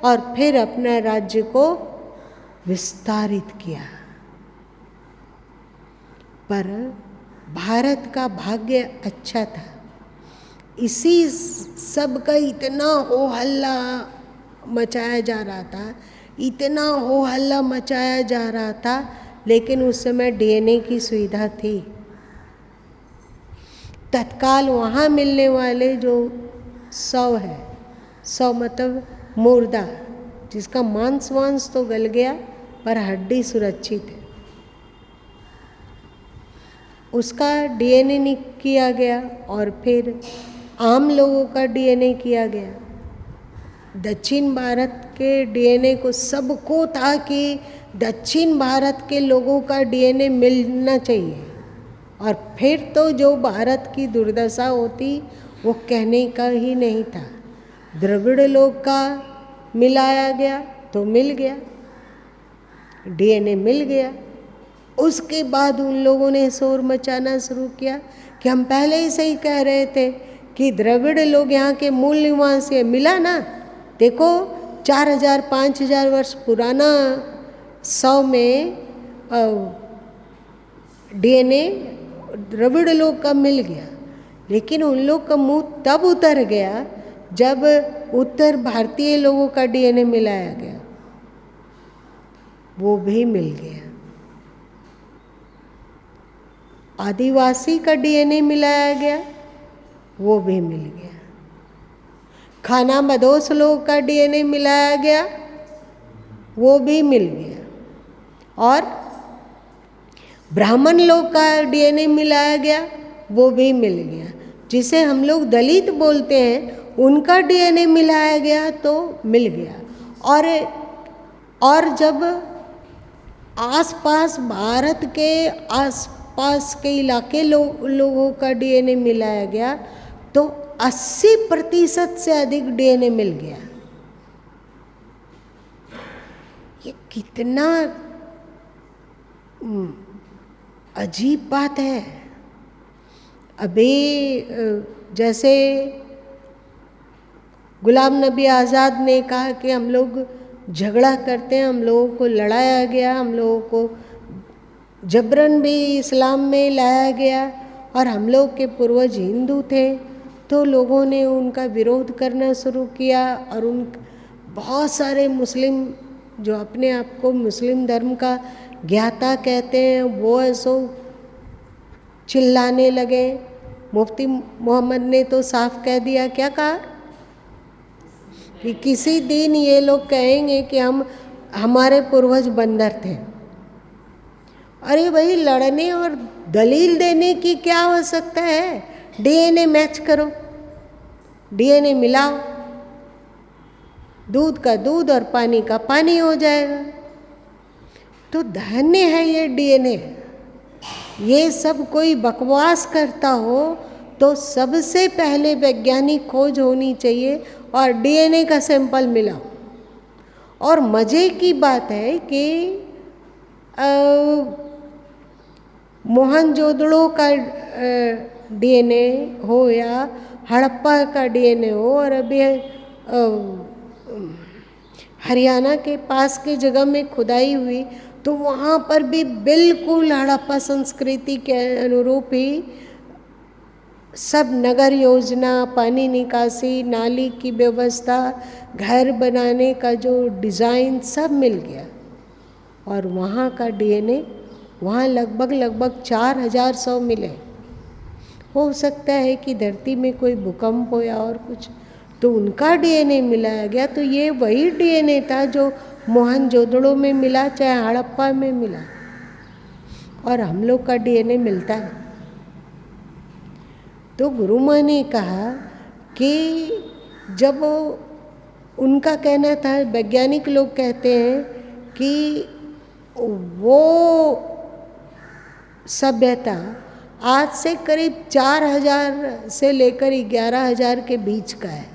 और फिर अपना राज्य को विस्तारित किया। पर भारत का भाग्य अच्छा था, इसी सब का इतना हो हल्ला मचाया जा रहा था, इतना हो हल्ला मचाया जा रहा था, लेकिन उस समय डीएनए की सुविधा थी। तत्काल वहाँ मिलने वाले जो शव है, शव मतलब मुर्दा, जिसका मांस वांस तो गल गया पर हड्डी सुरक्षित है, उसका डीएनए किया गया और फिर आम लोगों का डीएनए किया गया। दक्षिण भारत के डीएनए को सबको था कि दक्षिण भारत के लोगों का डीएनए मिलना चाहिए, और फिर तो जो भारत की दुर्दशा होती वो कहने का ही नहीं था। द्रविड़ लोग का मिलाया गया तो मिल गया, डीएनए मिल गया। उसके बाद उन लोगों ने शोर मचाना शुरू किया कि हम पहले ही सही कह रहे थे कि द्रविड़ लोग यहाँ के मूल निवासी मिला ना, देखो 4000-5000 वर्ष पुराना शव में डीएनए द्रविड़ लोग का मिल गया। लेकिन उन लोग का मुंह तब उतर गया जब उत्तर भारतीय लोगों का डीएनए मिलाया गया, वो भी मिल गया। आदिवासी का डीएनए मिलाया गया, वो भी मिल गया। खाना बदोश लोग का डीएनए मिलाया गया, वो भी मिल गया। और ब्राह्मण लोग का डीएनए मिलाया गया, वो भी मिल गया। जिसे हम लोग दलित बोलते हैं, उनका डीएनए मिलाया गया तो मिल गया। और जब आसपास भारत के आसपास के इलाके लोगों का डीएनए मिलाया गया तो 80% से अधिक डीएनए मिल गया। ये कितना अजीब बात है। अभी जैसे गुलाम नबी आज़ाद ने कहा कि हम लोग झगड़ा करते हैं, हम लोगों को लड़ाया गया, हम लोगों को जबरन भी इस्लाम में लाया गया, और हम लोग के पूर्वज हिंदू थे तो लोगों ने उनका विरोध करना शुरू किया। और उन बहुत सारे मुस्लिम जो अपने आप को मुस्लिम धर्म का ज्ञाता कहते हैं, वो ऐसो चिल्लाने लगे। मुफ्ती मोहम्मद ने तो साफ कह दिया, क्या कहा कि किसी दिन ये लोग कहेंगे कि हमारे पूर्वज बंदर थे। अरे भाई, लड़ने और दलील देने की क्या आवश्यकता है? डीएनए मैच करो, डीएनए मिलाओ, दूध का दूध और पानी का पानी हो जाएगा। तो धन्य है ये डीएनए। ये सब कोई बकवास करता हो तो सबसे पहले वैज्ञानिक खोज होनी चाहिए और डीएनए का सैंपल मिलाओ। और मज़े की बात है कि मोहनजोदड़ो का डीएनए हो या हड़प्पा का डीएनए हो, और अभी हरियाणा के पास के जगह में खुदाई हुई तो वहाँ पर भी बिल्कुल हड़प्पा संस्कृति के अनुरूप ही सब नगर योजना, पानी निकासी, नाली की व्यवस्था, घर बनाने का जो डिज़ाइन सब मिल गया। और वहाँ का डीएनए वहाँ लगभग 4000 शव मिले। हो सकता है कि धरती में कोई भूकंप हो या और कुछ, तो उनका डीएनए मिलाया गया। तो ये वही डीएनए था जो मोहनजोदड़ो में मिला, चाहे हड़प्पा में मिला, और हम लोग का डीएनए मिलता है। तो गुरु माँ ने कहा कि जब उनका कहना था, वैज्ञानिक लोग कहते हैं कि वो सभ्यता आज से करीब 4000 से लेकर 11000 के बीच का है।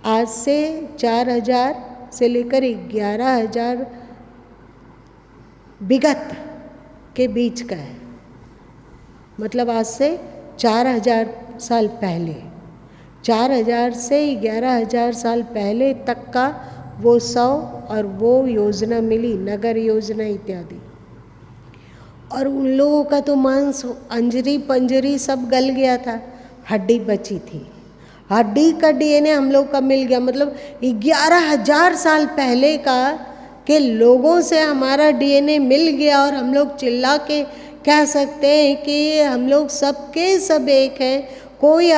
आज से 4000 से लेकर 11000 विगत के बीच का है। मतलब आज से 4000 साल पहले, 4000 से 11000 साल पहले तक का वो 100 और वो योजना मिली, नगर योजना इत्यादि। और उन लोगों का तो मांस, अंजरी पंजरी सब गल गया था, हड्डी बची थी। हड्डी का डीएनए हम लोग का मिल गया, मतलब 11,000 साल पहले का के लोगों से हमारा डीएनए मिल गया। और हम लोग चिल्ला के कह सकते हैं कि हम लोग सबके सब एक हैं, कोई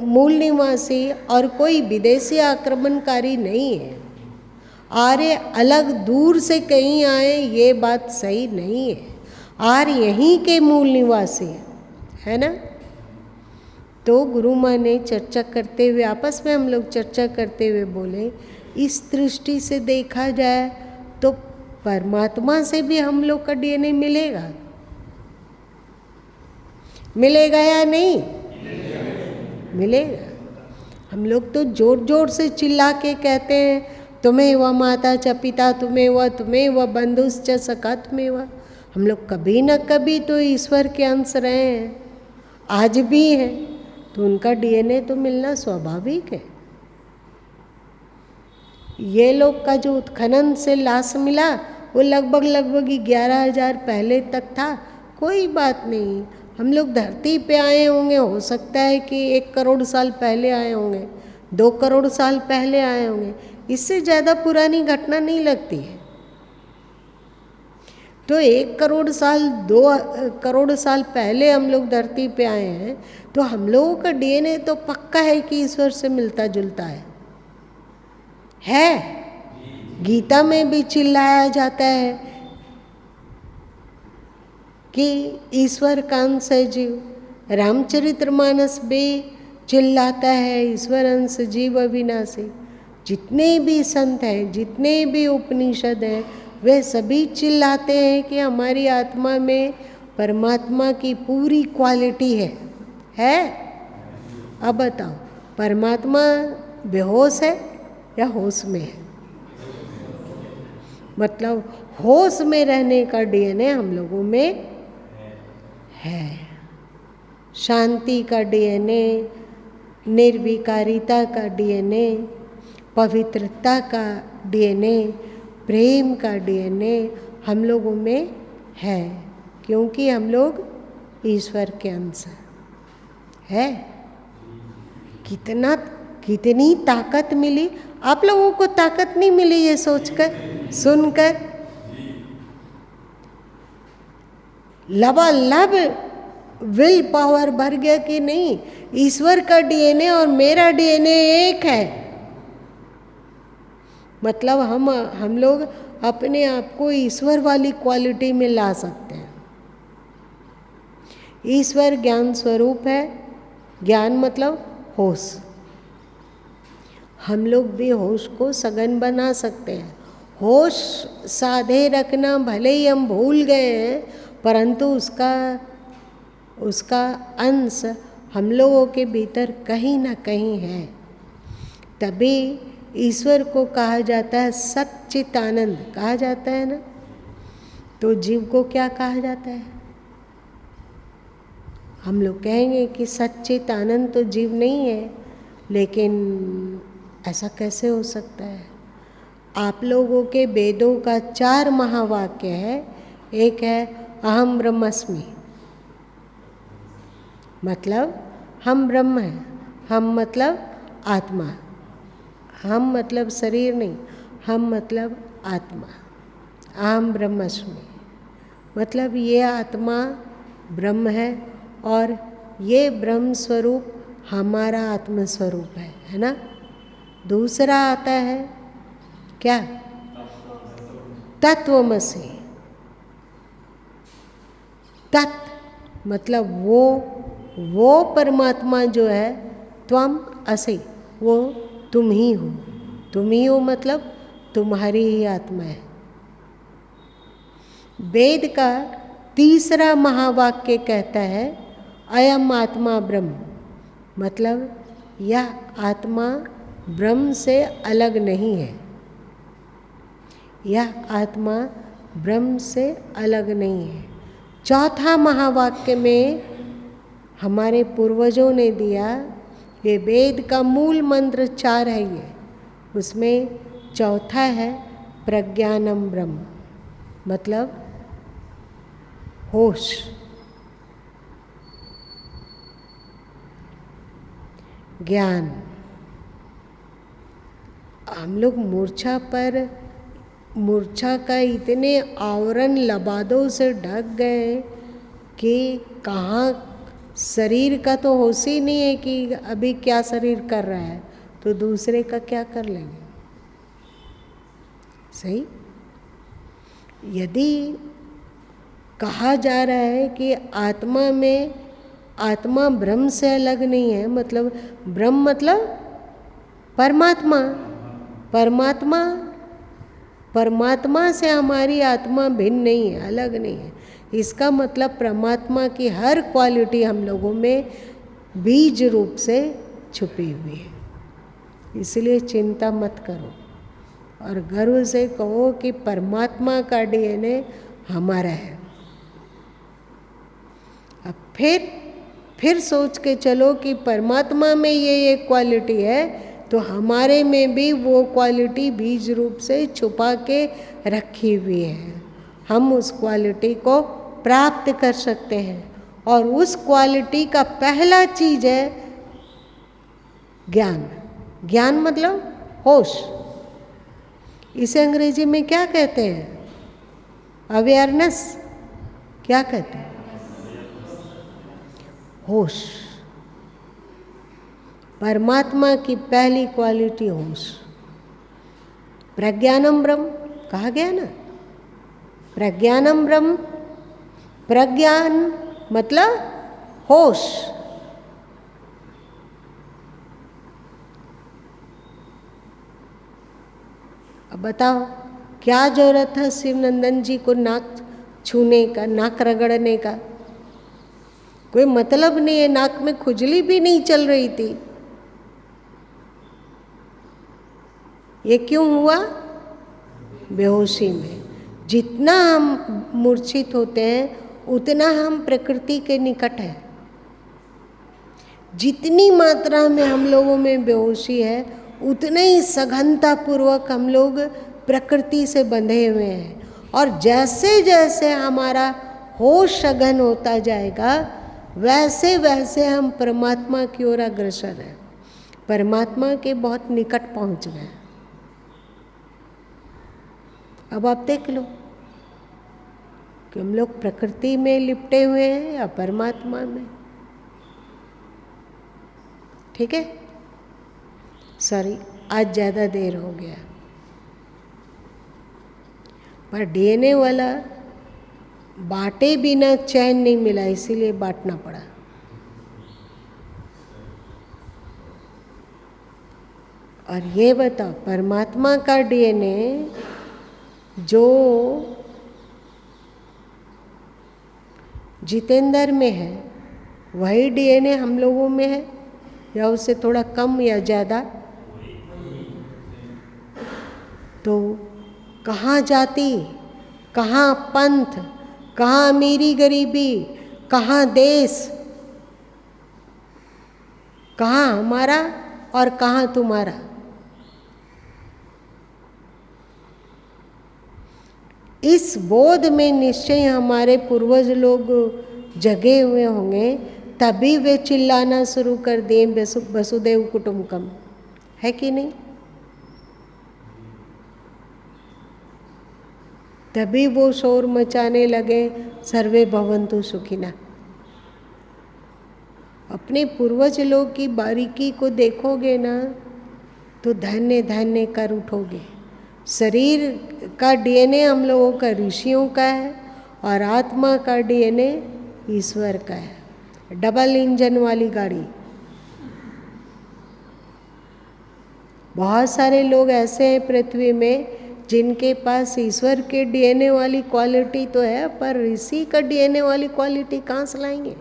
मूल निवासी और कोई विदेशी आक्रमणकारी नहीं है। आर्य अलग दूर से कहीं आए, ये बात सही नहीं है। आर्य यहीं के मूल निवासी है ना। तो गुरु माँ ने चर्चा करते हुए, आपस में हम लोग चर्चा करते हुए बोले, इस दृष्टि से देखा जाए तो परमात्मा से भी हम लोग का डीएनए मिलेगा, मिलेगा या नहीं? मिलेगा। हम लोग तो जोर जोर से चिल्ला के कहते हैं, तुम्हें व माता च पिता तुम्हें व बंधुश्च सखा तुम्हें व। हम लोग कभी न कभी तो ईश्वर के अंश रहे हैं, आज भी हैं, तो उनका डीएनए तो मिलना स्वाभाविक है। ये लोग का जो उत्खनन से लाश मिला वो लगभग 11,000 पहले तक था, कोई बात नहीं। हम लोग धरती पे आए होंगे, हो सकता है कि 1 करोड़ साल पहले आए होंगे, 2 करोड़ साल पहले आए होंगे, इससे ज़्यादा पुरानी घटना नहीं लगती है। तो 1 करोड़ साल 2 करोड़ साल पहले हम लोग धरती पे आए हैं, तो हम लोगों का डीएनए तो पक्का है कि ईश्वर से मिलता जुलता है। गीता में भी चिल्लाया जाता है कि ईश्वर का अंश है जीव। रामचरितमानस भी चिल्लाता है, ईश्वर अंश जीव अविनाशी। जितने भी संत हैं, जितने भी उपनिषद हैं, वे सभी चिल्लाते हैं कि हमारी आत्मा में परमात्मा की पूरी क्वालिटी है? अब बताओ, परमात्मा बेहोश है या होश में है? मतलब होश में रहने का डीएनए हम लोगों में है। शांति का डीएनए, निर्विकारिता का डीएनए, पवित्रता का डीएनए, प्रेम का डीएनए हम लोगों में है, क्योंकि हम लोग ईश्वर के अंश है। कितनी ताकत मिली आप लोगों को? ताकत नहीं मिली ये सोचकर, सुनकर? लबालब विल पावर भर गया कि नहीं, ईश्वर का डीएनए और मेरा डीएनए एक है। मतलब हम लोग अपने आप को ईश्वर वाली क्वालिटी में ला सकते हैं। ईश्वर ज्ञान स्वरूप है, ज्ञान मतलब होश। हम लोग भी होश को सघन बना सकते हैं। होश साधे रखना, भले ही हम भूल गए हैं, परंतु उसका अंश हम लोगों के भीतर कहीं ना कहीं है। तभी ईश्वर को कहा जाता है सच्चिदानंद, कहा जाता है ना। तो जीव को क्या कहा जाता है? हम लोग कहेंगे कि सच्चिदानंद तो जीव नहीं है, लेकिन ऐसा कैसे हो सकता है? आप लोगों के वेदों का 4 महावाक्य है। एक है अहम ब्रह्मस्मि, मतलब हम ब्रह्म हैं। हम मतलब आत्मा, हम मतलब शरीर नहीं, हम मतलब आत्मा। अहम ब्रह्मस्मि मतलब ये आत्मा ब्रह्म है और ये ब्रह्म स्वरूप हमारा आत्म स्वरूप है ना। दूसरा आता है क्या? तत्वमसि। तत् मतलब वो परमात्मा जो है, त्वम असि, वो तुम ही हो। तुम ही हो मतलब तुम्हारी ही आत्मा है। वेद का तीसरा महावाक्य कहता है अयम आत्मा ब्रह्म, मतलब यह आत्मा ब्रह्म से अलग नहीं है। यह आत्मा ब्रह्म से अलग नहीं है। चौथा महावाक्य में हमारे पूर्वजों ने दिया, ये वेद का मूल मंत्र 4 है। ये उसमें चौथा है प्रज्ञानम ब्रह्म, मतलब होश। ज्ञान। हम लोग मूर्छा का इतने आवरण लबादों से ढक गए कि कहाँ शरीर का तो होश ही नहीं है कि अभी क्या शरीर कर रहा है, तो दूसरे का क्या कर लेंगे। सही। यदि कहा जा रहा है कि आत्मा ब्रह्म से अलग नहीं है, मतलब ब्रह्म मतलब परमात्मा। परमात्मा से हमारी आत्मा भिन्न नहीं है, अलग नहीं है। इसका मतलब परमात्मा की हर क्वालिटी हम लोगों में बीज रूप से छुपी हुई है। इसलिए चिंता मत करो और गर्व से कहो कि परमात्मा का डीएनए हमारा है। अब फिर सोच के चलो कि परमात्मा में ये क्वालिटी है, तो हमारे में भी वो क्वालिटी बीज रूप से छुपा के रखी हुई है। हम उस क्वालिटी को प्राप्त कर सकते हैं, और उस क्वालिटी का पहला चीज है ज्ञान। ज्ञान मतलब होश। इसे अंग्रेजी में क्या कहते हैं? अवेयरनेस। क्या कहते हैं? होश। परमात्मा की पहली क्वालिटी होश। प्रज्ञानम ब्रह्म कहा गया ना, प्रज्ञानम ब्रह्म। प्रज्ञान मतलब होश। अब बताओ क्या जरूरत है शिवनंदन जी को नाक छूने का, नाक रगड़ने का? कोई मतलब नहीं है, नाक में खुजली भी नहीं चल रही थी। ये क्यों हुआ? बेहोशी में। जितना हम मूर्छित होते हैं उतना हम प्रकृति के निकट हैं। जितनी मात्रा में हम लोगों में बेहोशी है उतने ही सघनता पूर्वक हम लोग प्रकृति से बंधे हुए हैं। और जैसे जैसे हमारा होश सघन होता जाएगा वैसे वैसे हम परमात्मा की ओर अग्रसर हैं, परमात्मा के बहुत निकट पहुंच गए। अब आप देख लो कि हम लोग प्रकृति में लिपटे हुए हैं या परमात्मा में। ठीक है, सॉरी आज ज़्यादा देर हो गया, पर डीएनए वाला बांटे बिना चैन नहीं मिला, इसीलिए बांटना पड़ा। और ये बताओ परमात्मा का डीएनए जो जितेंद्र में है वही डीएनए हम लोगों में है या उससे थोड़ा कम या ज़्यादा? तो कहाँ जाति, कहाँ पंथ, कहाँ अमीरी गरीबी, कहाँ देश, कहाँ हमारा और कहाँ तुम्हारा? इस बोध में निश्चय हमारे पूर्वज लोग जगे हुए होंगे, तभी वे चिल्लाना शुरू कर दिए वसुदेव कुटुंबकम, है कि नहीं? तभी वो शोर मचाने लगे सर्वे भवन्तु सुखिना। अपने पूर्वज लोग की बारीकी को देखोगे ना तो धन्य धन्य कर उठोगे। शरीर का डीएनए हम लोगों का ऋषियों का है और आत्मा का डीएनए ईश्वर का है। डबल इंजन वाली गाड़ी। बहुत सारे लोग ऐसे हैं पृथ्वी में जिनके पास ईश्वर के डीएनए वाली क्वालिटी तो है, पर ऋषि का डीएनए वाली क्वालिटी कहाँ से लाएंगे?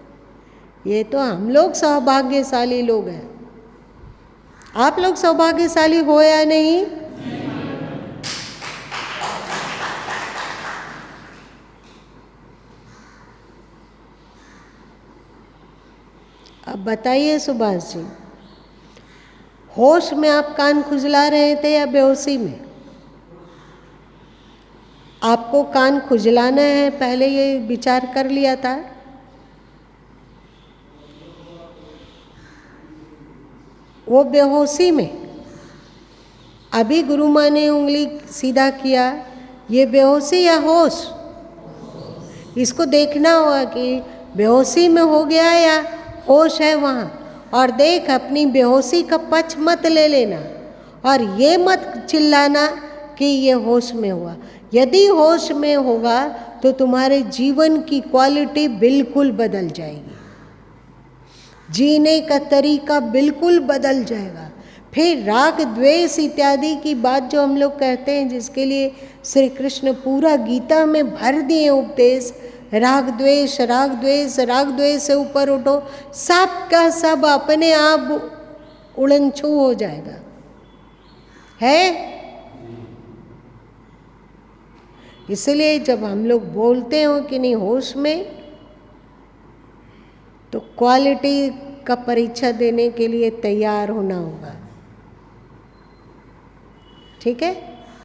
ये तो हम लोग सौभाग्यशाली लोग हैं। आप लोग सौभाग्यशाली हो या नहीं? अब बताइए सुभाष जी, होश में आप कान खुजला रहे थे या बेहोशी में? आपको कान खुजलाना है, पहले ये विचार कर लिया था? वो बेहोशी में, अभी गुरु माँ ने उंगली सीधा किया, ये बेहोशी या होश? इसको देखना होगा कि बेहोशी में हो गया या होश है वहाँ। और देख, अपनी बेहोशी का पक्ष मत ले लेना और ये मत चिल्लाना कि ये होश में हुआ। यदि होश में होगा तो तुम्हारे जीवन की क्वालिटी बिल्कुल बदल जाएगी, जीने का तरीका बिल्कुल बदल जाएगा। फिर राग द्वेष इत्यादि की बात जो हम लोग कहते हैं, जिसके लिए श्री कृष्ण पूरा गीता में भर दिए उपदेश, राग द्वेष राग द्वेष राग द्वेष से ऊपर उठो, सब का सब अपने आप उड़नछू हो जाएगा। है इसलिए जब हम लोग बोलते हो कि नहीं होश में, तो क्वालिटी का परीक्षा देने के लिए तैयार होना होगा। ठीक है।